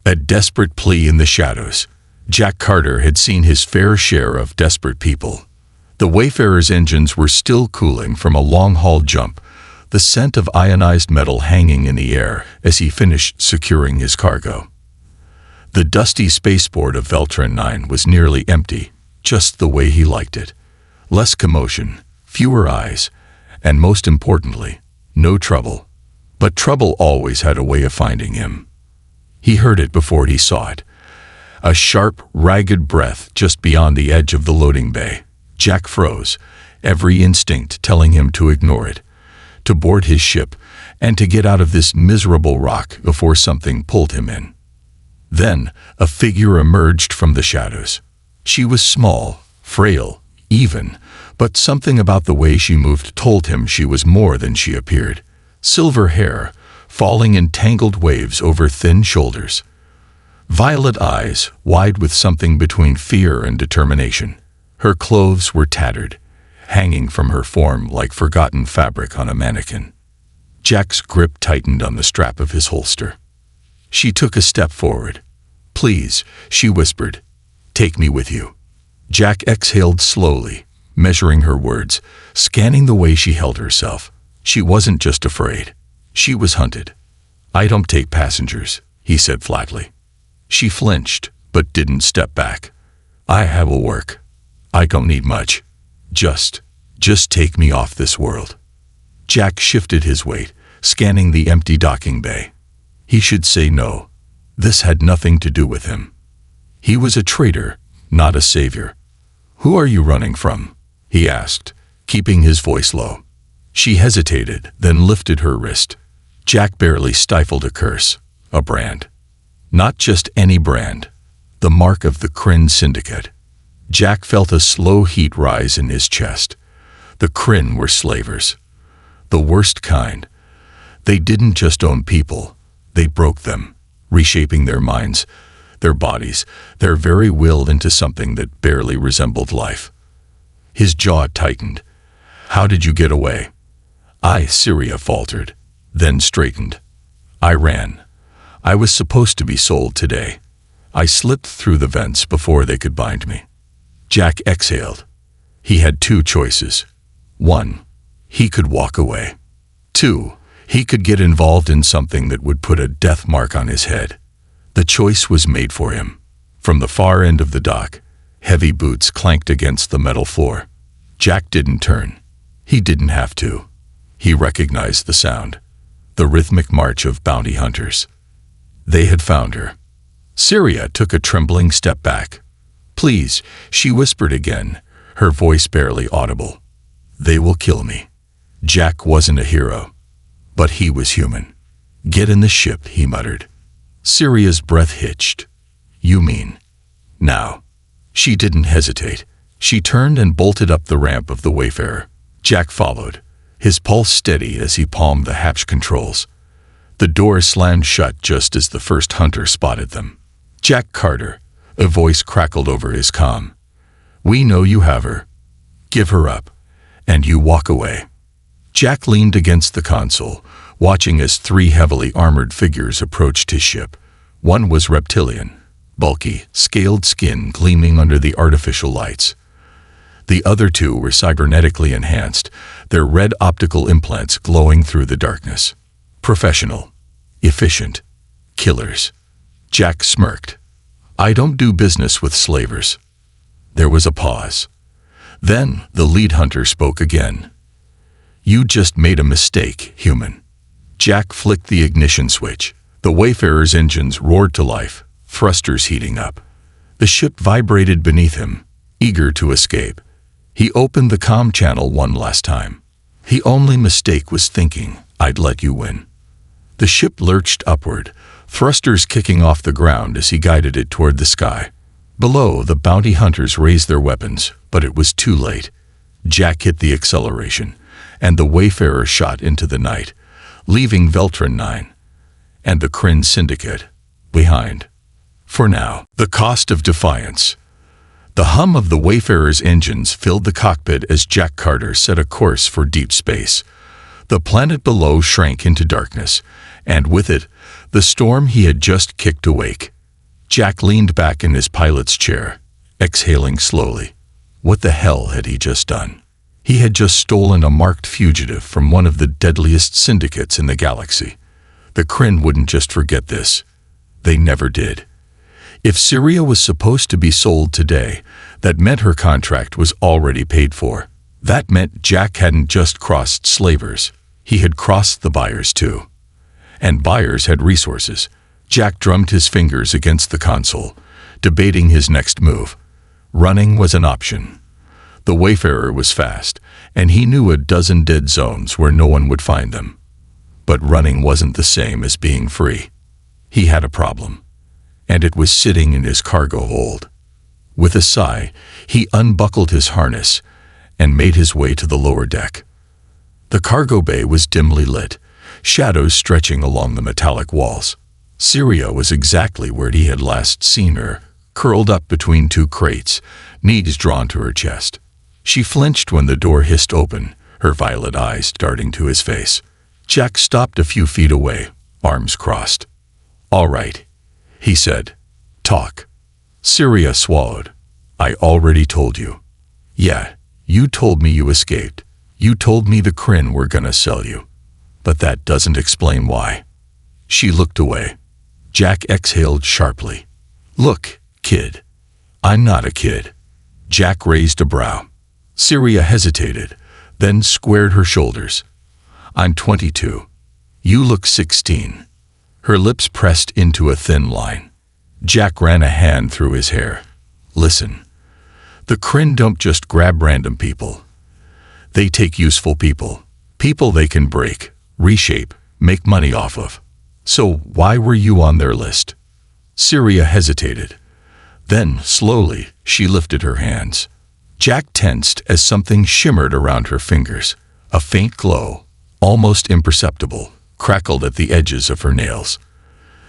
A desperate plea in the shadows. Jack Carter had seen his fair share of desperate people. The Wayfarer's engines were still cooling from a long-haul jump, the scent of ionized metal hanging in the air as he finished securing his cargo. The dusty spaceport of Veltron 9 was nearly empty, just the way he liked it. Less commotion, fewer eyes, and most importantly, no trouble. But trouble always had a way of finding him. He heard it before he saw it. A sharp, ragged breath just beyond the edge of the loading bay. Jack froze, every instinct telling him to ignore it, to board his ship, and to get out of this miserable rock before something pulled him in. Then, a figure emerged from the shadows. She was small, frail, even, but something about the way she moved told him she was more than she appeared. Silver hair, falling in tangled waves over thin shoulders. Violet eyes, wide with something between fear and determination. Her clothes were tattered, hanging from her form like forgotten fabric on a mannequin. Jack's grip tightened on the strap of his holster. She took a step forward. "Please," she whispered, "take me with you." Jack exhaled slowly, measuring her words, scanning the way she held herself. She wasn't just afraid. She was hunted. "I don't take passengers," he said flatly. She flinched, but didn't step back. "I have a work. I don't need much. Just take me off this world." Jack shifted his weight, scanning the empty docking bay. He should say no. This had nothing to do with him. He was a traitor, not a savior. "Who are you running from?" he asked, keeping his voice low. She hesitated, then lifted her wrist. Jack barely stifled a curse. A brand. Not just any brand. The mark of the Kryn Syndicate. Jack felt a slow heat rise in his chest. The Kryn were slavers. The worst kind. They didn't just own people. They broke them, reshaping their minds, their bodies, their very will into something that barely resembled life. His jaw tightened. "How did you get away?" Syria faltered, then straightened. "I ran. I was supposed to be sold today. I slipped through the vents before they could bind me." Jack exhaled. He had two choices. 1. He could walk away. 2. He could get involved in something that would put a death mark on his head. The choice was made for him. From the far end of the dock, heavy boots clanked against the metal floor. Jack didn't turn. He didn't have to. He recognized the sound. The rhythmic march of bounty hunters. They had found her. Syria took a trembling step back. "Please," she whispered again, her voice barely audible. "They will kill me." Jack wasn't a hero, but he was human. "Get in the ship," he muttered. Syria's breath hitched. "You mean now?" She didn't hesitate. She turned and bolted up the ramp of the Wayfarer. Jack followed, his pulse steady as he palmed the hatch controls. The door slammed shut just as the first hunter spotted them. "Jack Carter," a voice crackled over his comm. "We know you have her. Give her up, and you walk away." Jack leaned against the console, watching as 3 heavily armored figures approached his ship. One was reptilian, bulky, scaled skin gleaming under the artificial lights. The other 2 were cybernetically enhanced, their red optical implants glowing through the darkness. Professional. Efficient. Killers. Jack smirked. "I don't do business with slavers." There was a pause. Then the lead hunter spoke again. "You just made a mistake, human." Jack flicked the ignition switch. The Wayfarer's engines roared to life, thrusters heating up. The ship vibrated beneath him, eager to escape. He opened the comm channel one last time. The only mistake was thinking, "I'd let you win." The ship lurched upward, thrusters kicking off the ground as he guided it toward the sky. Below, the bounty hunters raised their weapons, but it was too late. Jack hit the acceleration, and the Wayfarer shot into the night, leaving Veltron 9 and the Kryn Syndicate behind. For now, the cost of defiance. The hum of the Wayfarer's engines filled the cockpit as Jack Carter set a course for deep space. The planet below shrank into darkness, and with it, the storm he had just kicked awake. Jack leaned back in his pilot's chair, exhaling slowly. What the hell had he just done? He had just stolen a marked fugitive from one of the deadliest syndicates in the galaxy. The Kryn wouldn't just forget this. They never did. If Syria was supposed to be sold today, that meant her contract was already paid for. That meant Jack hadn't just crossed slavers. He had crossed the buyers too. And buyers had resources. Jack drummed his fingers against the console, debating his next move. Running was an option. The Wayfarer was fast, and he knew a dozen dead zones where no one would find them. But running wasn't the same as being free. He had a problem, and it was sitting in his cargo hold. With a sigh, he unbuckled his harness and made his way to the lower deck. The cargo bay was dimly lit, shadows stretching along the metallic walls. Syria was exactly where he had last seen her, curled up between two crates, knees drawn to her chest. She flinched when the door hissed open, her violet eyes darting to his face. Jack stopped a few feet away, arms crossed. "All right," he said. "Talk." Syria swallowed. "I already told you." "Yeah, you told me you escaped. You told me the Kryn were gonna sell you. But that doesn't explain why." She looked away. Jack exhaled sharply. "Look, kid. I'm not a kid." Jack raised a brow. Syria hesitated, then squared her shoulders. "I'm 22. You look 16. Her lips pressed into a thin line. Jack ran a hand through his hair. "Listen, the Kryn don't just grab random people. They take useful people. People they can break, reshape, make money off of. So why were you on their list?" Syria hesitated. Then, slowly, she lifted her hands. Jack tensed as something shimmered around her fingers. A faint glow, almost imperceptible, crackled at the edges of her nails.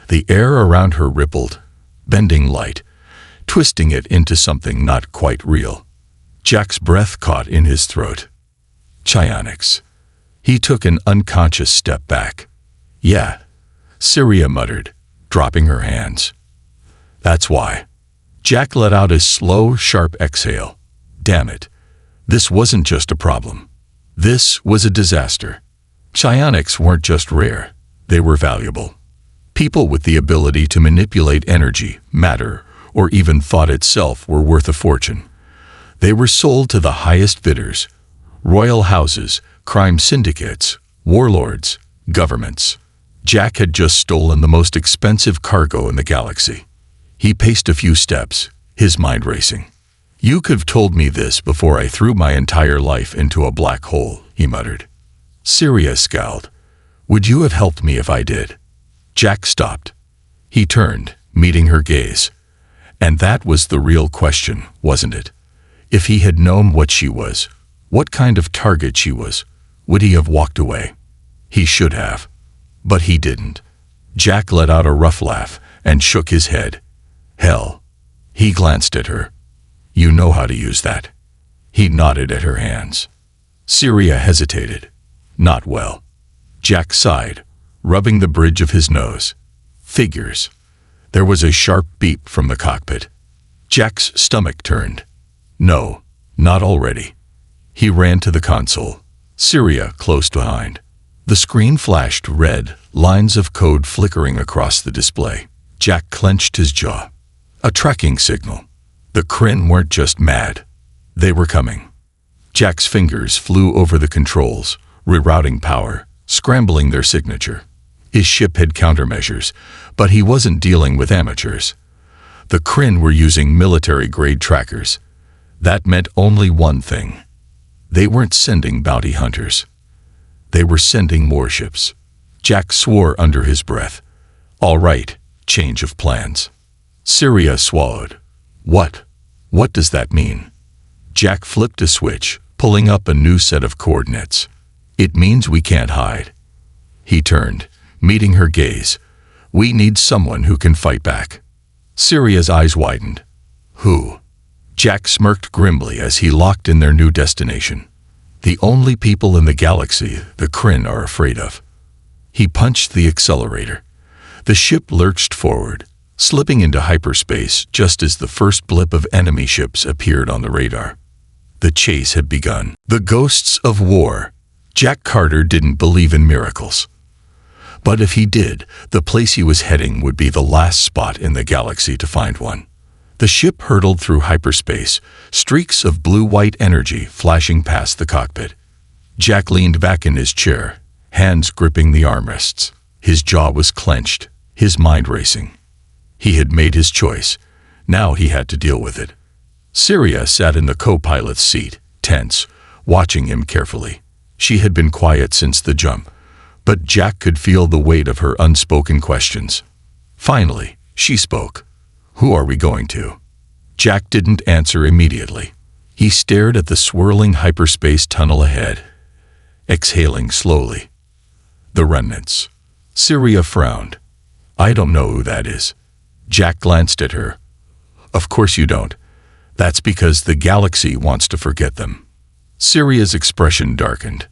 The air around her rippled, bending light, twisting it into something not quite real. Jack's breath caught in his throat. Psionics. He took an unconscious step back. "Yeah," Syria muttered, dropping her hands. "That's why." Jack let out a slow, sharp exhale. Damn it. This wasn't just a problem. This was a disaster. Psionics weren't just rare. They were valuable. People with the ability to manipulate energy, matter, or even thought itself were worth a fortune. They were sold to the highest bidders. Royal houses, crime syndicates, warlords, governments. Jack had just stolen the most expensive cargo in the galaxy. He paced a few steps, his mind racing. "You could have told me this before I threw my entire life into a black hole," he muttered. Syria scowled. "Would you have helped me if I did?" Jack stopped. He turned, meeting her gaze. And that was the real question, wasn't it? If he had known what she was, what kind of target she was, would he have walked away? He should have. But he didn't. Jack let out a rough laugh and shook his head. "Hell." He glanced at her. "You know how to use that." He nodded at her hands. Syria hesitated. "Not well." Jack sighed, rubbing the bridge of his nose. "Figures." There was a sharp beep from the cockpit. Jack's stomach turned. No, not already. He ran to the console, Syria close behind. The screen flashed red, lines of code flickering across the display. Jack clenched his jaw. A tracking signal. The Kryn weren't just mad. They were coming. Jack's fingers flew over the controls, rerouting power, scrambling their signature. His ship had countermeasures, but he wasn't dealing with amateurs. The Kryn were using military-grade trackers. That meant only one thing. They weren't sending bounty hunters. They were sending warships. Jack swore under his breath. "All right, change of plans." Syria swallowed. "What? What does that mean?" Jack flipped a switch, pulling up a new set of coordinates. "It means we can't hide." He turned, meeting her gaze. "We need someone who can fight back." Syria's eyes widened. "Who?" Jack smirked grimly as he locked in their new destination. "The only people in the galaxy the Kryn are afraid of." He punched the accelerator. The ship lurched forward, slipping into hyperspace just as the first blip of enemy ships appeared on the radar. The chase had begun. The ghosts of war. Jack Carter didn't believe in miracles. But if he did, the place he was heading would be the last spot in the galaxy to find one. The ship hurtled through hyperspace, streaks of blue-white energy flashing past the cockpit. Jack leaned back in his chair, hands gripping the armrests. His jaw was clenched, his mind racing. He had made his choice. Now he had to deal with it. Syria sat in the co-pilot's seat, tense, watching him carefully. She had been quiet since the jump, but Jack could feel the weight of her unspoken questions. Finally, she spoke. "Who are we going to?" Jack didn't answer immediately. He stared at the swirling hyperspace tunnel ahead, exhaling slowly. "The remnants." Syria frowned. "I don't know who that is." Jack glanced at her. "Of course you don't. That's because the galaxy wants to forget them." Syria's expression darkened.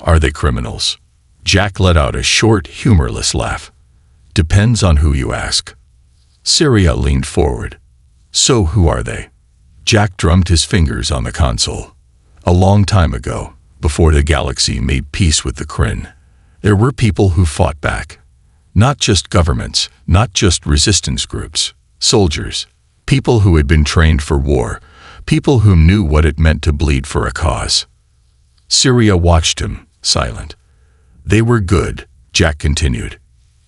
"Are they criminals?" Jack let out a short, humorless laugh. "Depends on who you ask." Syria leaned forward. "So who are they?" Jack drummed his fingers on the console. "A long time ago, before the galaxy made peace with the Kryn, there were people who fought back. Not just governments, not just resistance groups. Soldiers. People who had been trained for war. People who knew what it meant to bleed for a cause." Syria watched him, silent. "They were good," Jack continued.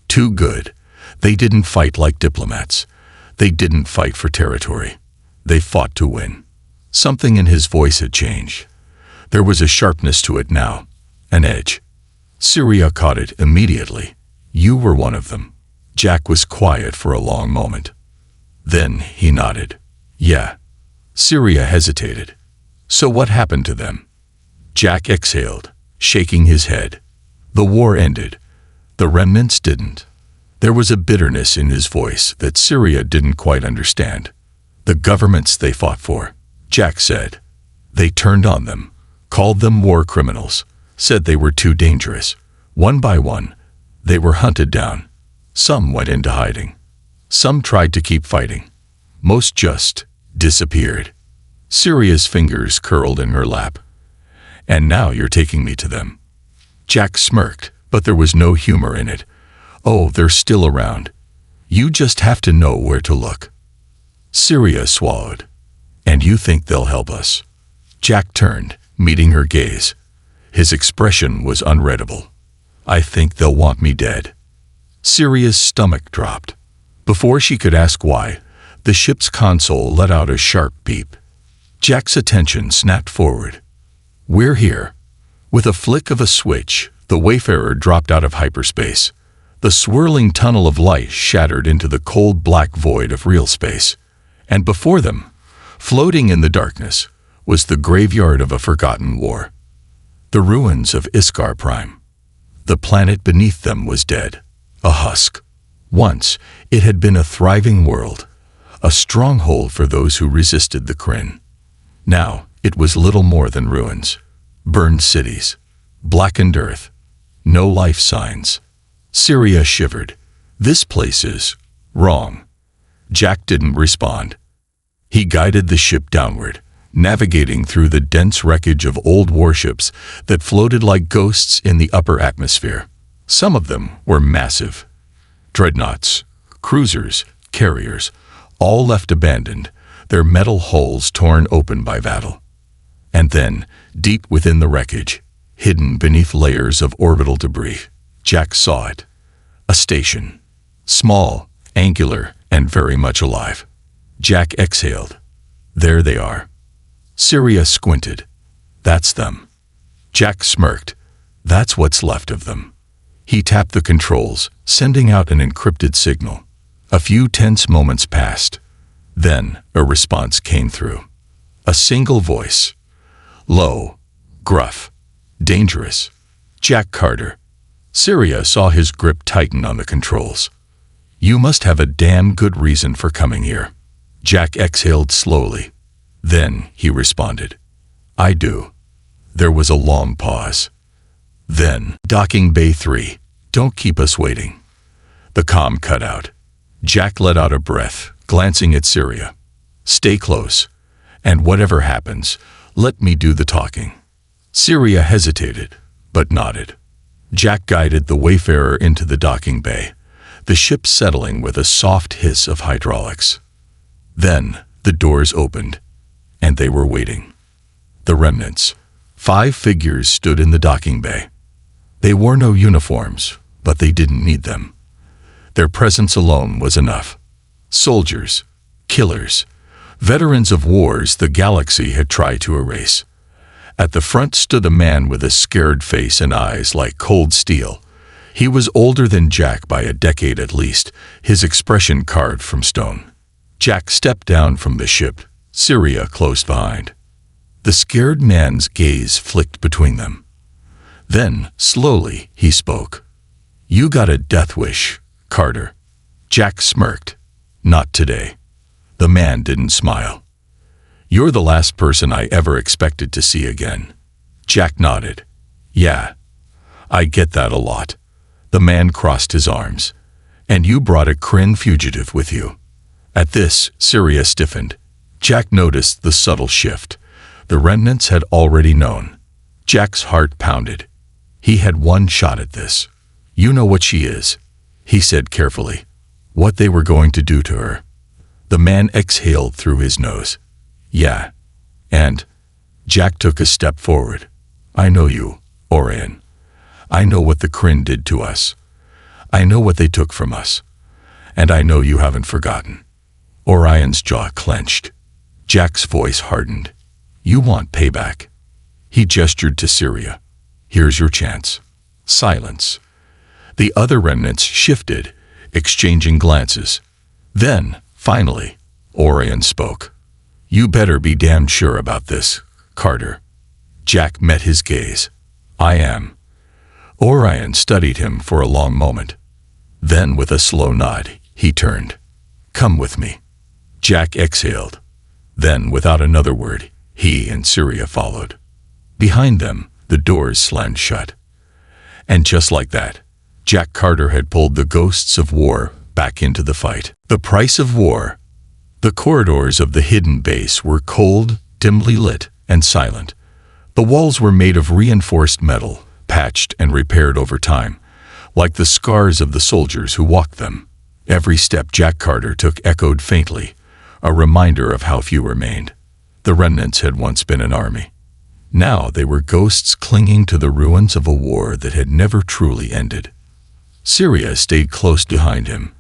"Too good. They didn't fight like diplomats. They didn't fight for territory. They fought to win." Something in his voice had changed. There was a sharpness to it now, an edge. Syria caught it immediately. "You were one of them." Jack was quiet for a long moment. Then he nodded. "Yeah." Syria hesitated. "So what happened to them?" Jack exhaled, shaking his head. "The war ended. The remnants didn't." There was a bitterness in his voice that Syria didn't quite understand. "The governments they fought for," Jack said. "They turned on them, called them war criminals, said they were too dangerous. One by one, they were hunted down. Some went into hiding. Some tried to keep fighting. Most just disappeared." Syria's fingers curled in her lap. "And now you're taking me to them." Jack smirked, but there was no humor in it. "Oh, they're still around. You just have to know where to look." Syria swallowed. "And you think they'll help us?" Jack turned, meeting her gaze. His expression was unreadable. "I think they'll want me dead." Syria's stomach dropped. Before she could ask why, the ship's console let out a sharp beep. Jack's attention snapped forward. "We're here." With a flick of a switch, the Wayfarer dropped out of hyperspace. The swirling tunnel of light shattered into the cold black void of real space. And before them, floating in the darkness, was the graveyard of a forgotten war. The ruins of Iskar Prime. The planet beneath them was dead, a husk. Once, it had been a thriving world, a stronghold for those who resisted the Kryn. Now, it was little more than ruins. Burned cities, blackened earth, no life signs. Syria shivered. "This place is wrong." Jack didn't respond. He guided the ship downward, navigating through the dense wreckage of old warships that floated like ghosts in the upper atmosphere. Some of them were massive. Dreadnoughts, cruisers, carriers, all left abandoned, their metal hulls torn open by battle. And then, deep within the wreckage, hidden beneath layers of orbital debris, Jack saw it. A station. Small, angular, and very much alive. Jack exhaled. "There they are." Syria squinted. "That's them." Jack smirked. "That's what's left of them." He tapped the controls, sending out an encrypted signal. A few tense moments passed. Then a response came through. A single voice. Low, gruff, dangerous. "Jack Carter." Syria saw his grip tighten on the controls. "You must have a damn good reason for coming here." Jack exhaled slowly. Then he responded. "I do." There was a long pause. Then, "Docking Bay 3, don't keep us waiting." The comm cut out. Jack let out a breath, glancing at Syria. Stay close, and whatever happens, let me do the talking. Syria hesitated, but nodded. Jack guided the Wayfarer into the docking bay, the ship settling with a soft hiss of hydraulics. Then the doors opened, and they were waiting. The remnants. 5 figures stood in the docking bay. They wore no uniforms, but they didn't need them. Their presence alone was enough. Soldiers, killers, veterans of wars the galaxy had tried to erase. At the front stood a man with a scared face and eyes like cold steel. He was older than Jack by a decade at least, his expression carved from stone. Jack stepped down from the ship, Syria close behind. The scared man's gaze flicked between them. Then, slowly, he spoke. "You got a death wish, Carter." Jack smirked. "Not today." The man didn't smile. "You're the last person I ever expected to see again." Jack nodded. "Yeah, I get that a lot." The man crossed his arms. "And you brought a Kryn fugitive with you." At this, Syria stiffened. Jack noticed the subtle shift. The remnants had already known. Jack's heart pounded. He had one shot at this. "You know what she is," he said carefully. "What they were going to do to her." The man exhaled through his nose. "Yeah. And?" Jack took a step forward. "I know you, Orion. I know what the Kryn did to us. I know what they took from us. And I know you haven't forgotten." Orion's jaw clenched. Jack's voice hardened. "You want payback." He gestured to Syria. "Here's your chance." Silence. The other remnants shifted, exchanging glances. Then, finally, Orion spoke. "You better be damn sure about this, Carter." Jack met his gaze. "I am." Orion studied him for a long moment. Then, with a slow nod, he turned. "Come with me." Jack exhaled. Then, without another word, he and Syria followed. Behind them, the doors slammed shut. And just like that, Jack Carter had pulled the ghosts of war back into the fight. The price of war. The corridors of the hidden base were cold, dimly lit, and silent. The walls were made of reinforced metal, patched and repaired over time, like the scars of the soldiers who walked them. Every step Jack Carter took echoed faintly, a reminder of how few remained. The remnants had once been an army. Now they were ghosts clinging to the ruins of a war that had never truly ended. Syria stayed close behind him,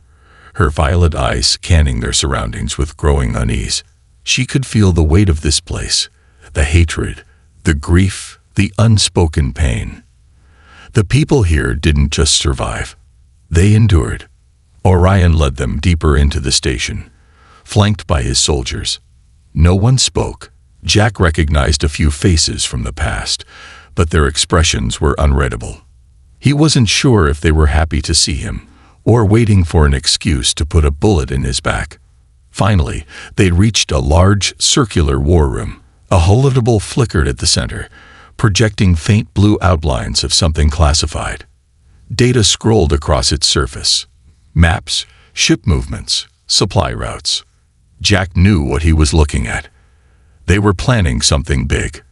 her violet eyes scanning their surroundings with growing unease. She could feel the weight of this place, the hatred, the grief, the unspoken pain. The people here didn't just survive. They endured. Orion led them deeper into the station, flanked by his soldiers. No one spoke. Jack recognized a few faces from the past, but their expressions were unreadable. He wasn't sure if they were happy to see him, or waiting for an excuse to put a bullet in his back. Finally, they reached a large, circular war room. A holodeble flickered at the center, projecting faint blue outlines of something classified. Data scrolled across its surface. Maps, ship movements, supply routes. Jack knew what he was looking at. They were planning something big.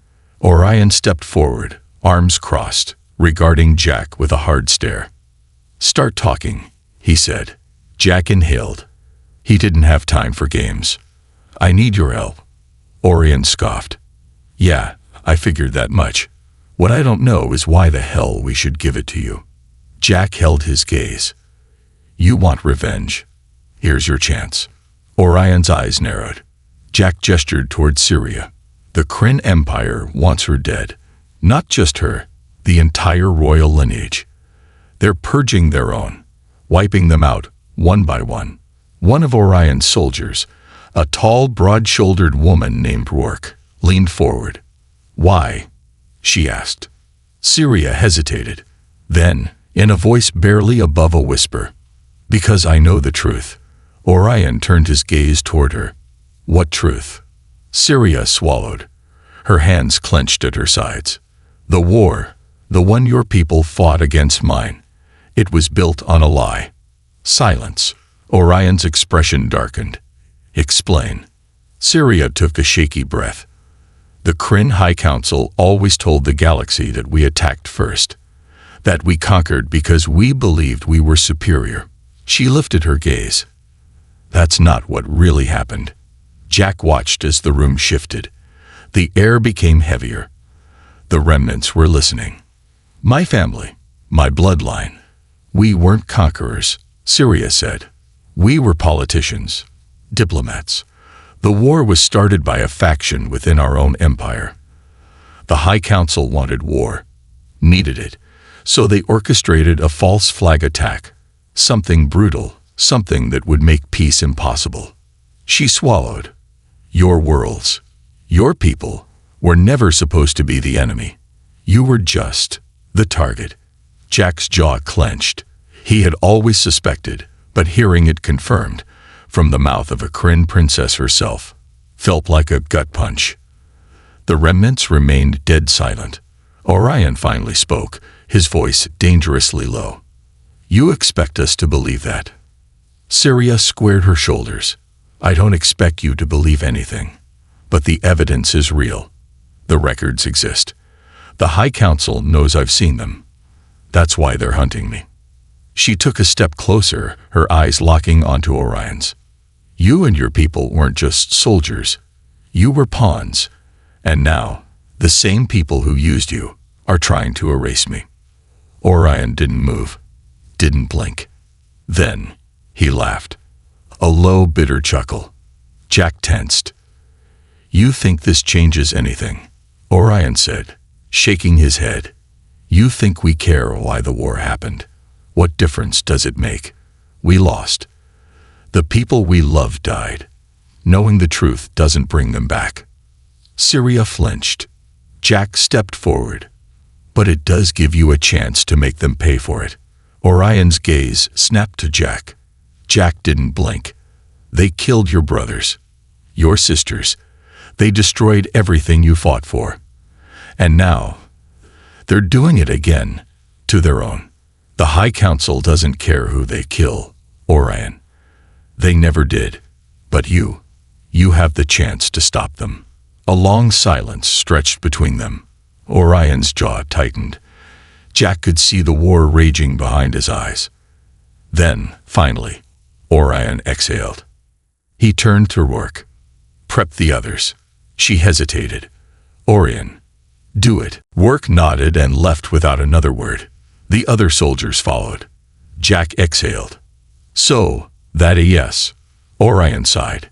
Orion stepped forward, arms crossed, regarding Jack with a hard stare. "Start talking," he said. Jack inhaled. He didn't have time for games. "I need your help." Orion scoffed. "Yeah, I figured that much. What I don't know is why the hell we should give it to you." Jack held his gaze. "You want revenge. Here's your chance." Orion's eyes narrowed. Jack gestured toward Syria. "The Kryn Empire wants her dead. Not just her, the entire royal lineage. They're purging their own, wiping them out, one by one." One of Orion's soldiers, a tall, broad-shouldered woman named Rourke, leaned forward. "Why?" she asked. Syria hesitated. Then, in a voice barely above a whisper, "Because I know the truth." Orion turned his gaze toward her. "What truth?" Syria swallowed. Her hands clenched at her sides. "The war, the one your people fought against mine. It was built on a lie." Silence. Orion's expression darkened. Explain. Syria took a shaky breath. The Kryn High Council always told the galaxy that we attacked first, that we conquered because we believed we were superior. She lifted her gaze. That's not what really happened. Jack watched as the room shifted. The air became heavier. The remnants were listening. My family, my bloodline. We weren't conquerors, Syria said. We were politicians, diplomats. The war was started by a faction within our own empire. The High Council wanted war, needed it, so they orchestrated a false flag attack, something brutal, something that would make peace impossible. She swallowed. Your worlds, your people, were never supposed to be the enemy. You were just the target. Jack's jaw clenched. He had always suspected, but hearing it confirmed, from the mouth of a Kryn princess herself, felt like a gut punch. The remnants remained dead silent. Orion finally spoke, his voice dangerously low. You expect us to believe that? Syria squared her shoulders. I don't expect you to believe anything. But the evidence is real. The records exist. The High Council knows I've seen them. That's why they're hunting me. She took a step closer, her eyes locking onto Orion's. You and your people weren't just soldiers. You were pawns. And now, the same people who used you are trying to erase me. Orion didn't move, didn't blink. Then, he laughed. A low, bitter chuckle. Jack tensed. You think this changes anything? Orion said, shaking his head. You think we care why the war happened? What difference does it make? We lost. The people we loved died. Knowing the truth doesn't bring them back. Syria flinched. Jack stepped forward. But it does give you a chance to make them pay for it. Orion's gaze snapped to Jack. Jack didn't blink. They killed your brothers, your sisters. They destroyed everything you fought for. And now, they're doing it again, to their own. The High Council doesn't care who they kill, Orion. They never did. But you have the chance to stop them. A long silence stretched between them. Orion's jaw tightened. Jack could see the war raging behind his eyes. Then, finally, Orion exhaled. He turned to Rourke. Prep the others. She hesitated. Orion, do it. Rourke nodded and left without another word. The other soldiers followed. Jack exhaled. So, that a yes. Orion sighed.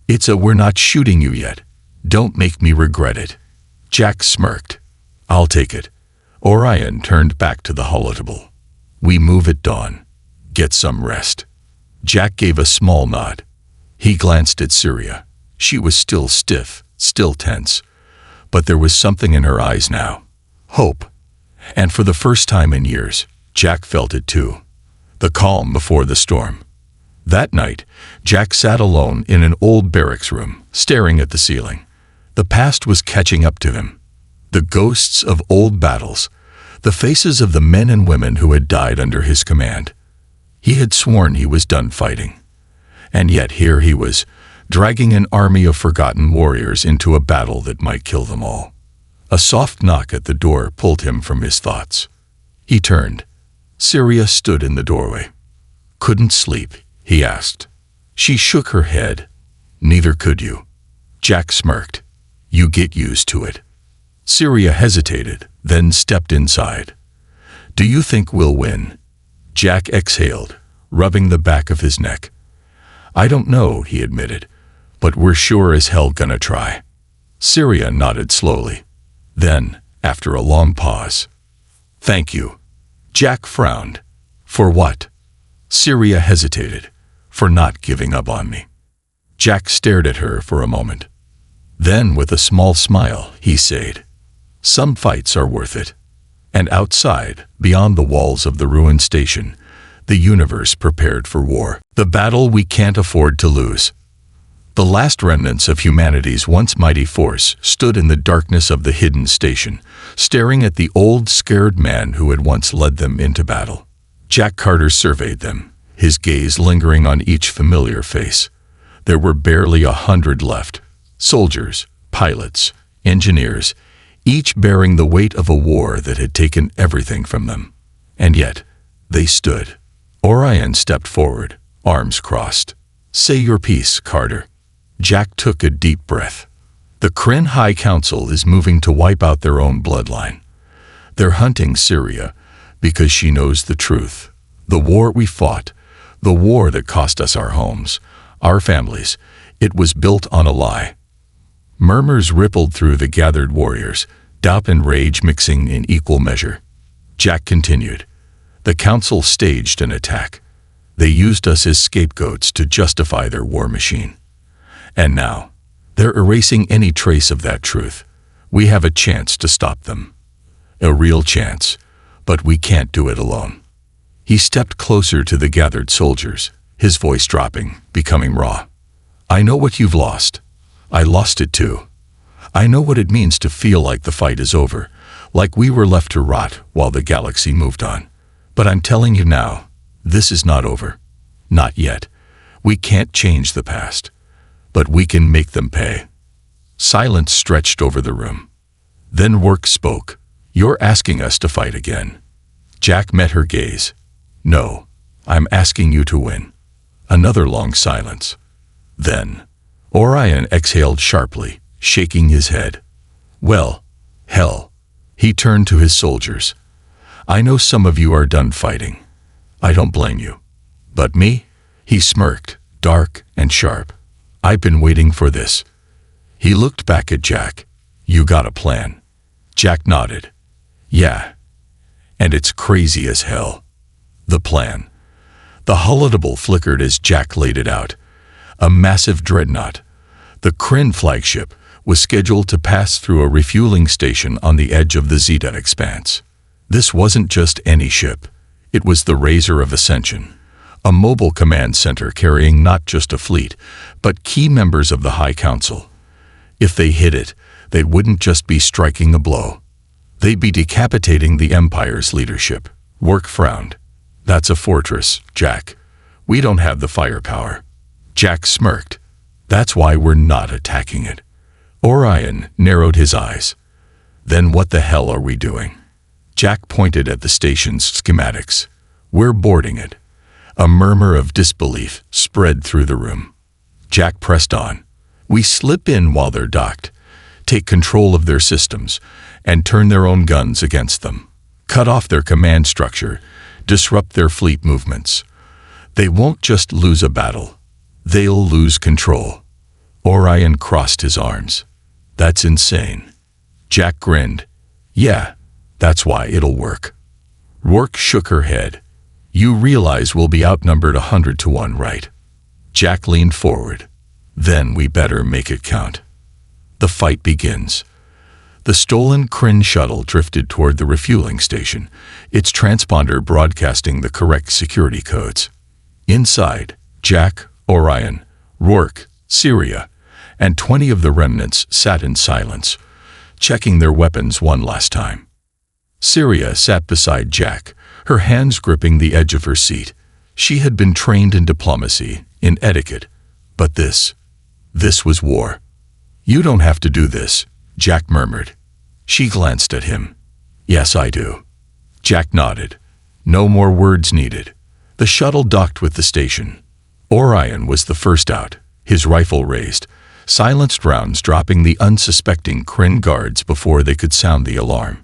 It's a we're not shooting you yet. Don't make me regret it. Jack smirked. I'll take it. Orion turned back to the holodeck. We move at dawn. Get some rest. Jack gave a small nod. He glanced at Syria. She was still stiff, still tense. But there was something in her eyes now. Hope. And for the first time in years, Jack felt it too. The calm before the storm. That night, Jack sat alone in an old barracks room, staring at the ceiling. The past was catching up to him. The ghosts of old battles, the faces of the men and women who had died under his command. He had sworn he was done fighting. And yet here he was, dragging an army of forgotten warriors into a battle that might kill them all. A soft knock at the door pulled him from his thoughts. He turned. Syria stood in the doorway. Couldn't sleep, he asked. She shook her head. Neither could you. Jack smirked. You get used to it. Syria hesitated, then stepped inside. Do you think we'll win? Jack exhaled, rubbing the back of his neck. I don't know, he admitted, but we're sure as hell gonna try. Syria nodded slowly. Then, after a long pause, thank you. Jack frowned. For what? Syria hesitated. For not giving up on me. Jack stared at her for a moment. Then, with a small smile, he said, some fights are worth it. And outside, beyond the walls of the ruined station, the universe prepared for war. The battle we can't afford to lose. The last remnants of humanity's once mighty force stood in the darkness of the hidden station, staring at the old, scared man who had once led them into battle. Jack Carter surveyed them, his gaze lingering on each familiar face. There were barely 100 left. Soldiers, pilots, engineers, each bearing the weight of a war that had taken everything from them. And yet, they stood. Orion stepped forward, arms crossed. "Say your piece, Carter." Jack took a deep breath. The Kryn High Council is moving to wipe out their own bloodline. They're hunting Syria because she knows the truth. The war we fought, the war that cost us our homes, our families, it was built on a lie. Murmurs rippled through the gathered warriors, doubt and rage mixing in equal measure. Jack continued. The council staged an attack. They used us as scapegoats to justify their war machine. And now, they're erasing any trace of that truth. We have a chance to stop them. A real chance, but we can't do it alone. He stepped closer to the gathered soldiers, his voice dropping, becoming raw. I know what you've lost. I lost it too. I know what it means to feel like the fight is over, like we were left to rot while the galaxy moved on. But I'm telling you now, this is not over. Not yet. We can't change the past, but we can make them pay. Silence stretched over the room. Then Work spoke. You're asking us to fight again. Jack met her gaze. No, I'm asking you to win. Another long silence. Then, Orion exhaled sharply, shaking his head. Well, hell. He turned to his soldiers. I know some of you are done fighting. I don't blame you. But me? He smirked, dark and sharp. I've been waiting for this. He looked back at Jack. You got a plan? Jack nodded. Yeah. And it's crazy as hell. The plan. The Unthinkable flickered as Jack laid it out. A massive dreadnought. The Kryn flagship was scheduled to pass through a refueling station on the edge of the Zeta expanse. This wasn't just any ship. It was the Razor of Ascension, a mobile command center carrying not just a fleet, but key members of the High Council. If they hit it, they wouldn't just be striking a blow. They'd be decapitating the Empire's leadership. Work frowned. That's a fortress, Jack. We don't have the firepower. Jack smirked. That's why we're not attacking it. Orion narrowed his eyes. Then what the hell are we doing? Jack pointed at the station's schematics. We're boarding it. A murmur of disbelief spread through the room. Jack pressed on. We slip in while they're docked, take control of their systems, and turn their own guns against them. Cut off their command structure, disrupt their fleet movements. They won't just lose a battle. They'll lose control. Orion crossed his arms. That's insane. Jack grinned. Yeah, that's why it'll work. Rourke shook her head. You realize we'll be outnumbered 100 to 1, right? Jack leaned forward. Then we better make it count. The fight begins. The stolen Kryn shuttle drifted toward the refueling station, its transponder broadcasting the correct security codes. Inside, Jack, Orion, Rourke, Syria, and 20 of the remnants sat in silence, checking their weapons one last time. Syria sat beside Jack, her hands gripping the edge of her seat. She had been trained in diplomacy, in etiquette, but this was war. You don't have to do this, Jack murmured. She glanced at him. Yes, I do. Jack nodded. No more words needed. The shuttle docked with the station. Orion was the first out, his rifle raised, silenced rounds dropping the unsuspecting Kryn guards before they could sound the alarm.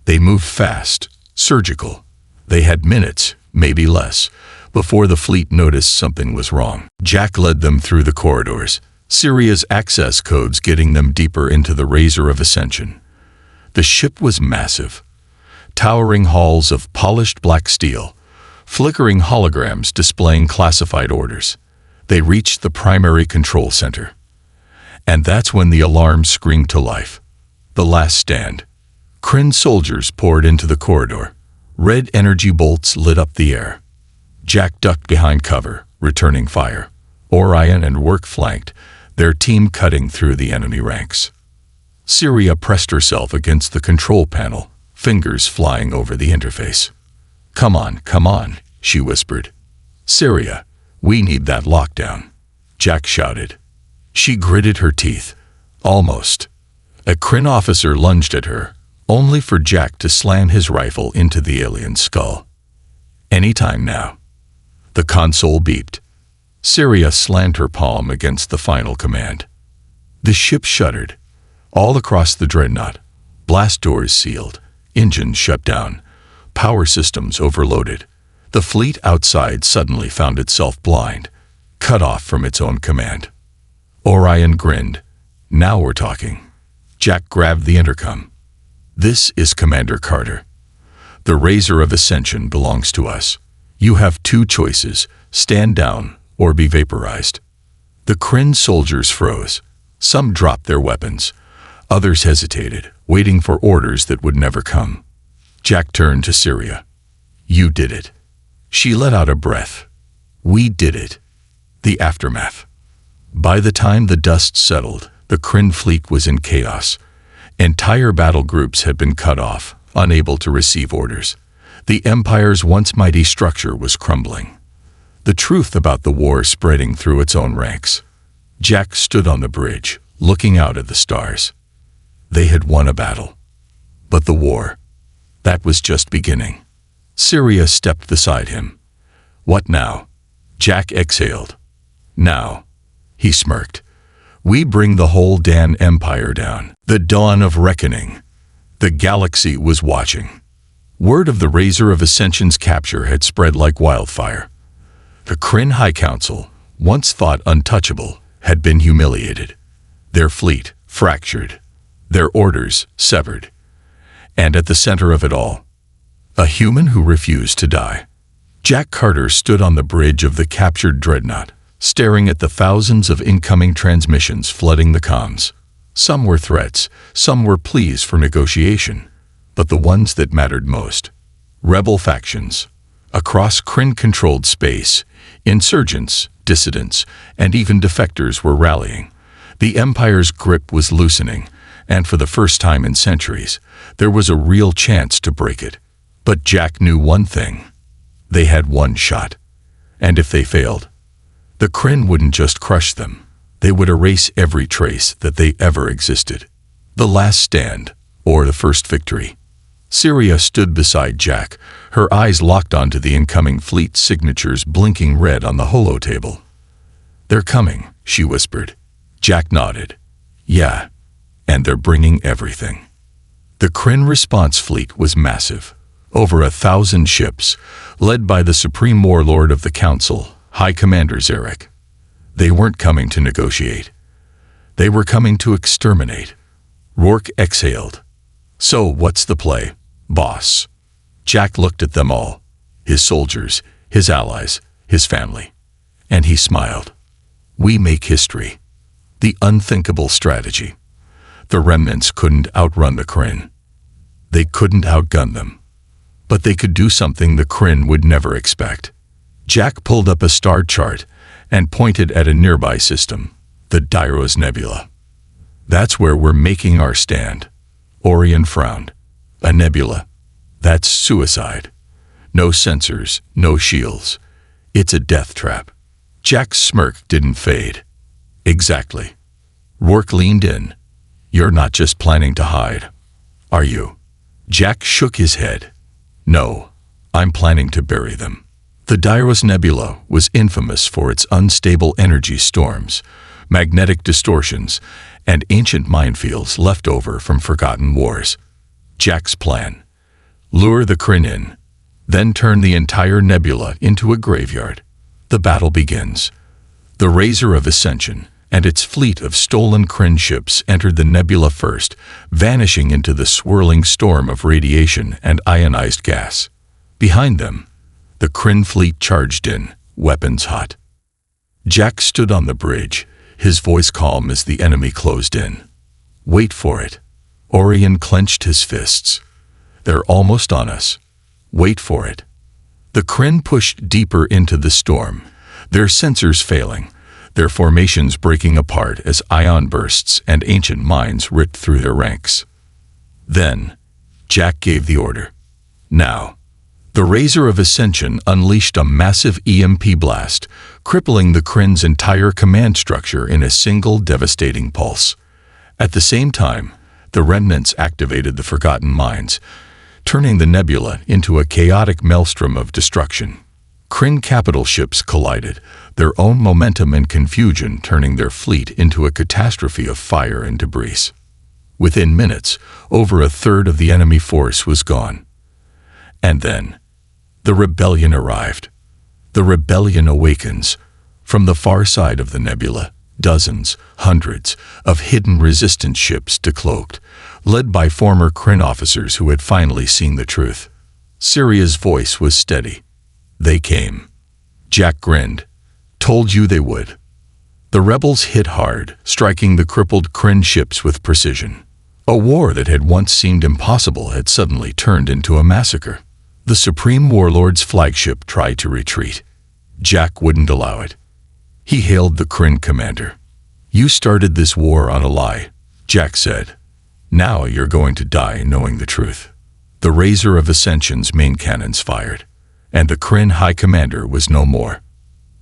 They moved fast, surgical. They had minutes, maybe less, before the fleet noticed something was wrong. Jack led them through the corridors, Syria's access codes getting them deeper into the Razor of Ascension. The ship was massive. Towering halls of polished black steel, flickering holograms displaying classified orders. They reached the primary control center. And that's when the alarm screamed to life. The last stand. Kryn soldiers poured into the corridor. Red energy bolts lit up the air. Jack ducked behind cover, returning fire. Orion and Rourke flanked, their team cutting through the enemy ranks. Syria pressed herself against the control panel, fingers flying over the interface. Come on, she whispered. "Syria, we need that lockdown," Jack shouted. She gritted her teeth. Almost. A Kryn officer lunged at her, only for Jack to slam his rifle into the alien's skull. "Anytime now." The console beeped. Syria slammed her palm against the final command. The ship shuddered. All across the dreadnought, blast doors sealed, engines shut down, power systems overloaded. The fleet outside suddenly found itself blind, cut off from its own command. Orion grinned. "Now we're talking." Jack grabbed the intercom. "This is Commander Carter. The Razor of Ascension belongs to us. You have two choices, stand down or be vaporized." The Kryn soldiers froze. Some dropped their weapons. Others hesitated, waiting for orders that would never come. Jack turned to Syria. "You did it." She let out a breath. "We did it." The aftermath. By the time the dust settled, the Kryn fleet was in chaos. Entire battle groups had been cut off, unable to receive orders. The Empire's once mighty structure was crumbling. The truth about the war spreading through its own ranks. Jack stood on the bridge, looking out at the stars. They had won a battle. But the war, that was just beginning. Syria stepped beside him. "What now?" Jack exhaled. "Now," he smirked. "We bring the whole damn empire down. The dawn of reckoning." The galaxy was watching. Word of the Razor of Ascension's capture had spread like wildfire. The Kryn High Council, once thought untouchable, had been humiliated. Their fleet fractured. Their orders severed. And at the center of it all, a human who refused to die. Jack Carter stood on the bridge of the captured dreadnought, staring at the thousands of incoming transmissions flooding the comms. Some were threats, some were pleas for negotiation, but the ones that mattered most. Rebel factions. Across Kryn-controlled space, insurgents, dissidents, and even defectors were rallying. The Empire's grip was loosening, and for the first time in centuries, there was a real chance to break it. But Jack knew one thing. They had one shot. And if they failed, the Kryn wouldn't just crush them. They would erase every trace that they ever existed. The last stand, or the first victory. Syria stood beside Jack, her eyes locked onto the incoming fleet signatures blinking red on the holotable. "They're coming," she whispered. Jack nodded. "Yeah, and they're bringing everything." The Kryn response fleet was massive. Over 1,000 ships, led by the Supreme Warlord of the Council, High Commander Zarek. They weren't coming to negotiate. They were coming to exterminate. Rourke exhaled. "So what's the play, boss?" Jack looked at them all. His soldiers, his allies, his family. And he smiled. "We make history. The unthinkable strategy." The remnants couldn't outrun the Kryn. They couldn't outgun them. But they could do something the Kryn would never expect. Jack pulled up a star chart and pointed at a nearby system, the Dairos Nebula. "That's where we're making our stand." Orion frowned. "A nebula? That's suicide. No sensors, no shields. It's a death trap." Jack's smirk didn't fade. "Exactly." Rourke leaned in. "You're not just planning to hide, are you?" Jack shook his head. "No, I'm planning to bury them." The Dairos Nebula was infamous for its unstable energy storms, magnetic distortions, and ancient minefields left over from forgotten wars. Jack's plan: lure the Kryn in, then turn the entire nebula into a graveyard. The battle begins. The Razor of Ascension and its fleet of stolen Kryn ships entered the nebula first, vanishing into the swirling storm of radiation and ionized gas. Behind them, the Kryn fleet charged in, weapons hot. Jack stood on the bridge, his voice calm as the enemy closed in. "Wait for it." Orion clenched his fists. "They're almost on us. Wait for it." The Kryn pushed deeper into the storm, their sensors failing, their formations breaking apart as ion bursts and ancient mines ripped through their ranks. Then, Jack gave the order. "Now." The Razor of Ascension unleashed a massive EMP blast, crippling the Kryn's entire command structure in a single devastating pulse. At the same time, the remnants activated the Forgotten Mines, turning the nebula into a chaotic maelstrom of destruction. Kryn capital ships collided, their own momentum and confusion turning their fleet into a catastrophe of fire and debris. Within minutes, over a third of the enemy force was gone. And then, the rebellion arrived. The rebellion awakens. From the far side of the nebula, dozens, hundreds of hidden resistance ships decloaked, led by former Kryn officers who had finally seen the truth. Syria's voice was steady. They came. Jack grinned. Told you they would. The rebels hit hard, striking the crippled Kryn ships with precision. A war that had once seemed impossible had suddenly turned into a massacre. The Supreme Warlord's flagship tried to retreat. Jack wouldn't allow it. He hailed the Kryn commander. You started this war on a lie, Jack said. Now you're going to die knowing the truth. The Razor of Ascension's main cannons fired, and the Kryn High Commander was no more.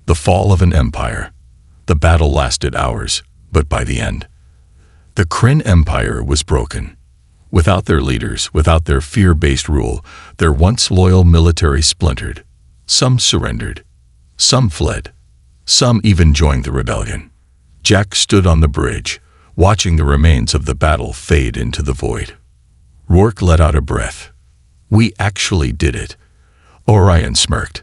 The fall of an empire. The battle lasted hours, but by the end, the Kryn Empire was broken. Without their leaders, without their fear-based rule, their once loyal military splintered. Some surrendered. Some fled. Some even joined the rebellion. Jack stood on the bridge, watching the remains of the battle fade into the void. Rourke let out a breath. We actually did it. Orion smirked.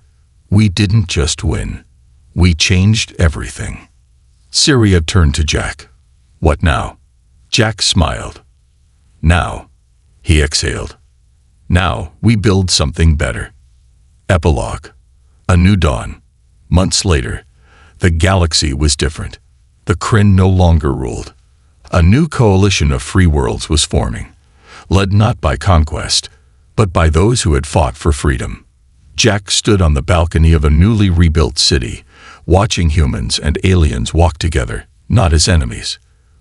We didn't just win. We changed everything. Syria turned to Jack. What now? Jack smiled. Now, he exhaled. Now we build something better. Epilogue. A new dawn. Months later, the galaxy was different. The Kryn no longer ruled. A new coalition of free worlds was forming, led not by conquest, but by those who had fought for freedom. Jack stood on the balcony of a newly rebuilt city, watching humans and aliens walk together, not as enemies,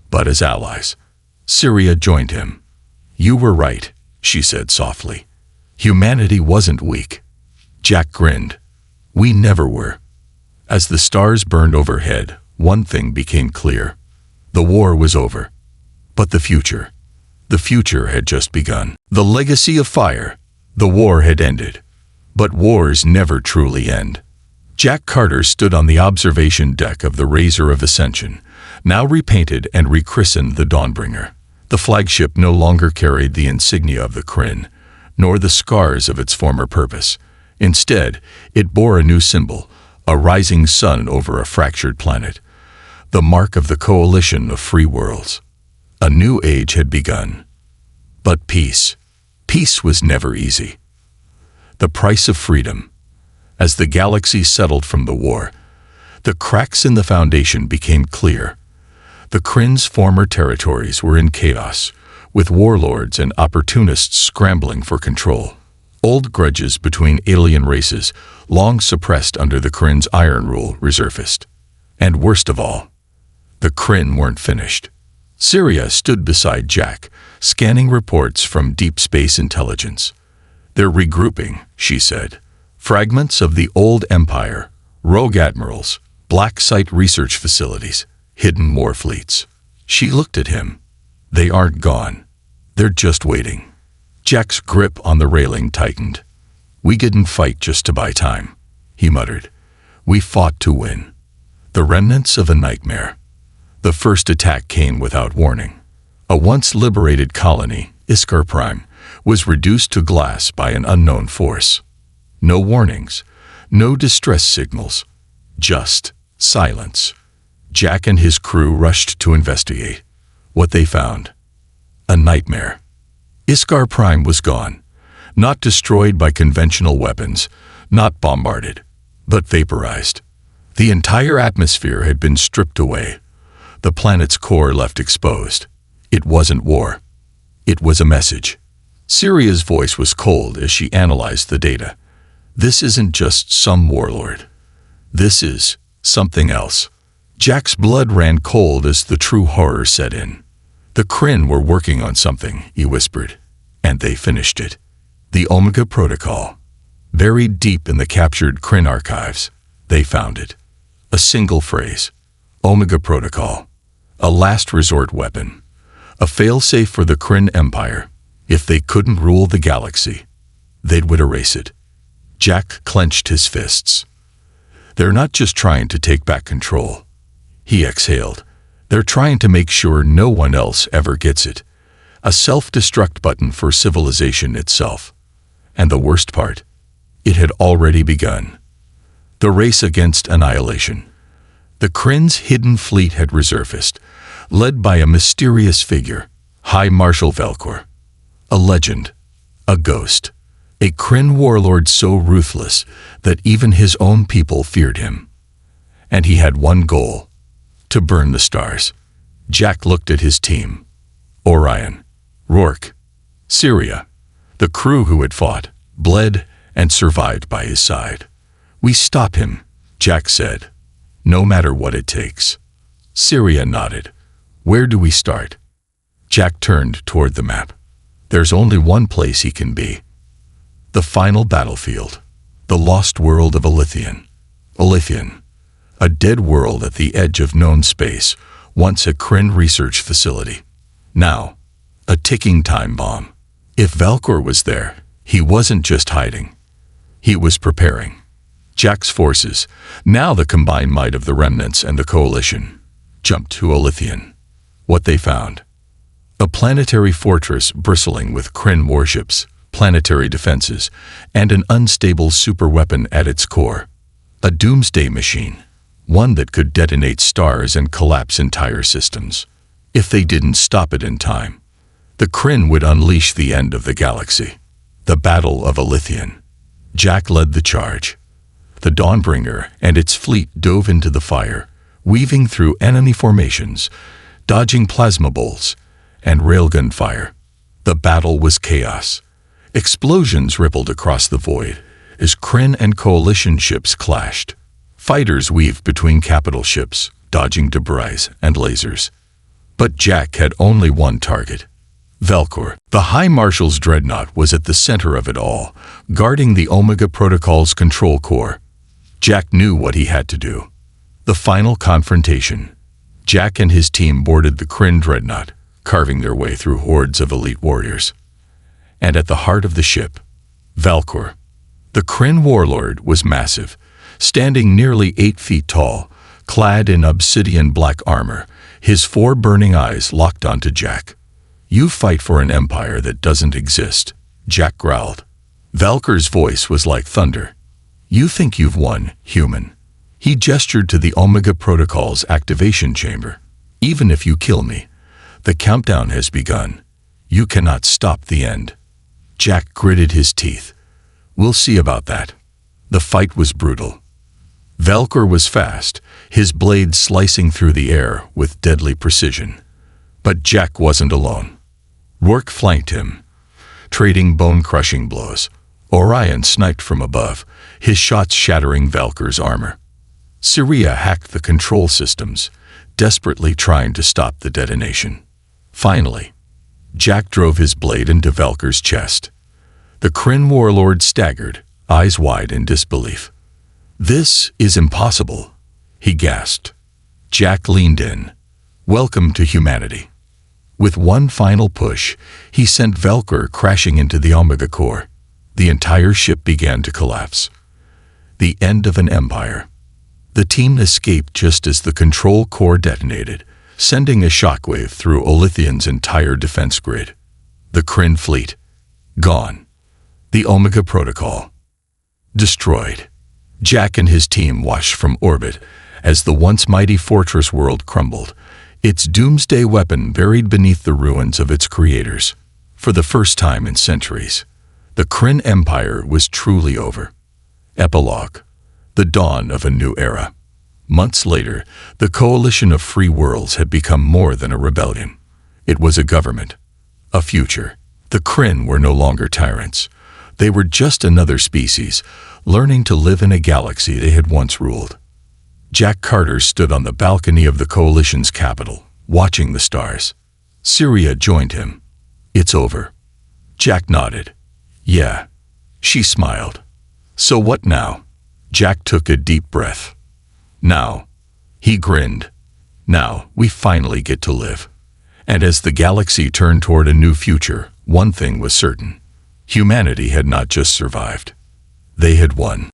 but as allies. Syria joined him. You were right, she said softly. Humanity wasn't weak. Jack grinned. We never were. As the stars burned overhead, one thing became clear. The war was over. But the future had just begun. The legacy of fire. The war had ended. But wars never truly end. Jack Carter stood on the observation deck of the Razor of Ascension, now repainted and rechristened the Dawnbringer. The flagship no longer carried the insignia of the Kryn, nor the scars of its former purpose. Instead, it bore a new symbol, a rising sun over a fractured planet, the mark of the coalition of free worlds. A new age had begun. But peace was never easy. The price of freedom. As the galaxy settled from the war, the cracks in the foundation became clear. The Kryn's former territories were in chaos, with warlords and opportunists scrambling for control. Old grudges between alien races, long suppressed under the Kryn's iron rule, resurfaced. And worst of all, the Kryn weren't finished. Syria stood beside Jack, scanning reports from deep space intelligence. They're regrouping, she said. Fragments of the old empire, rogue admirals, black site research facilities, hidden war fleets. She looked at him. They aren't gone. They're just waiting. Jack's grip on the railing tightened. We didn't fight just to buy time, he muttered. We fought to win. The remnants of a nightmare. The first attack came without warning. A once liberated colony, Iskar Prime, was reduced to glass by an unknown force. No warnings, no distress signals, just silence. Jack and his crew rushed to investigate. What they found? A nightmare. Iskar Prime was gone, not destroyed by conventional weapons, not bombarded, but vaporized. The entire atmosphere had been stripped away, the planet's core left exposed. It wasn't war. It was a message. Syria's voice was cold as she analyzed the data. This isn't just some warlord. This is something else. Jack's blood ran cold as the true horror set in. The Kryn were working on something, he whispered, and they finished it. The Omega Protocol. Buried deep in the captured Kryn archives, they found it. A single phrase. Omega Protocol. A last resort weapon. A failsafe for the Kryn Empire. If they couldn't rule the galaxy, they would erase it. Jack clenched his fists. They're not just trying to take back control. He exhaled. They're trying to make sure no one else ever gets it. A self-destruct button for civilization itself. And the worst part, it had already begun. The race against annihilation. The Kryn's hidden fleet had resurfaced, led by a mysterious figure, High Marshal Velcor. A legend, a ghost, a Kryn warlord so ruthless that even his own people feared him. And he had one goal, to burn the stars. Jack looked at his team. Orion, Rourke, Syria, the crew who had fought, bled, and survived by his side. We stop him, Jack said, no matter what it takes. Syria nodded. Where do we start? Jack turned toward the map. There's only one place he can be. The final battlefield. The lost world of Olythian. Olythian. A dead world at the edge of known space, once a Kryn research facility. Now, a ticking time bomb. If Velcor was there, he wasn't just hiding. He was preparing. Jack's forces, now the combined might of the remnants and the coalition, jumped to Olythian. What they found? A planetary fortress bristling with Kryn warships, planetary defenses, and an unstable superweapon at its core. A doomsday machine, one that could detonate stars and collapse entire systems. If they didn't stop it in time, the Kryn would unleash the end of the galaxy. The Battle of Olythian. Jack led the charge. The Dawnbringer and its fleet dove into the fire, weaving through enemy formations, dodging plasma bolts and railgun fire. The battle was chaos. Explosions rippled across the void as Kryn and coalition ships clashed. Fighters weaved between capital ships, dodging debris and lasers. But Jack had only one target. Velcor, the High Marshal's dreadnought, was at the center of it all, guarding the Omega Protocol's control core. Jack knew what he had to do. The final confrontation. Jack and his team boarded the Kryn dreadnought, carving their way through hordes of elite warriors. And at the heart of the ship, Velcor. The Kryn warlord was massive, standing nearly 8 feet tall, clad in obsidian black armor, his 4 burning eyes locked onto Jack. You fight for an empire that doesn't exist, Jack growled. Velcor's voice was like thunder. You think you've won, human. He gestured to the Omega Protocol's activation chamber. Even if you kill me, the countdown has begun. You cannot stop the end. Jack gritted his teeth. We'll see about that. The fight was brutal. Velcor was fast, his blade slicing through the air with deadly precision. But Jack wasn't alone. Rourke flanked him, trading bone-crushing blows. Orion sniped from above, his shots shattering Velcor's armor. Syria hacked the control systems, desperately trying to stop the detonation. Finally, Jack drove his blade into Velcor's chest. The Kryn warlord staggered, eyes wide in disbelief. This is impossible, he gasped. Jack leaned in. Welcome to humanity. With one final push, he sent Velcor crashing into the Omega core. The entire ship began to collapse. The end of an empire. The team escaped just as the control core detonated, sending a shockwave through Olythian's entire defense grid. The Kryn fleet. Gone. The Omega Protocol. Destroyed. Jack and his team watched from orbit as the once mighty fortress world crumbled, its doomsday weapon buried beneath the ruins of its creators. For the first time in centuries, the Kryn Empire was truly over. Epilogue. The dawn of a new era. Months later, the coalition of free worlds had become more than a rebellion. It was a government. A future. The Kryn were no longer tyrants. They were just another species, learning to live in a galaxy they had once ruled. Jack Carter stood on the balcony of the coalition's capital, watching the stars. Syria joined him. It's over. Jack nodded. Yeah. She smiled. So what now? Jack took a deep breath. Now, he grinned. Now, we finally get to live. And as the galaxy turned toward a new future, one thing was certain. Humanity had not just survived. They had won.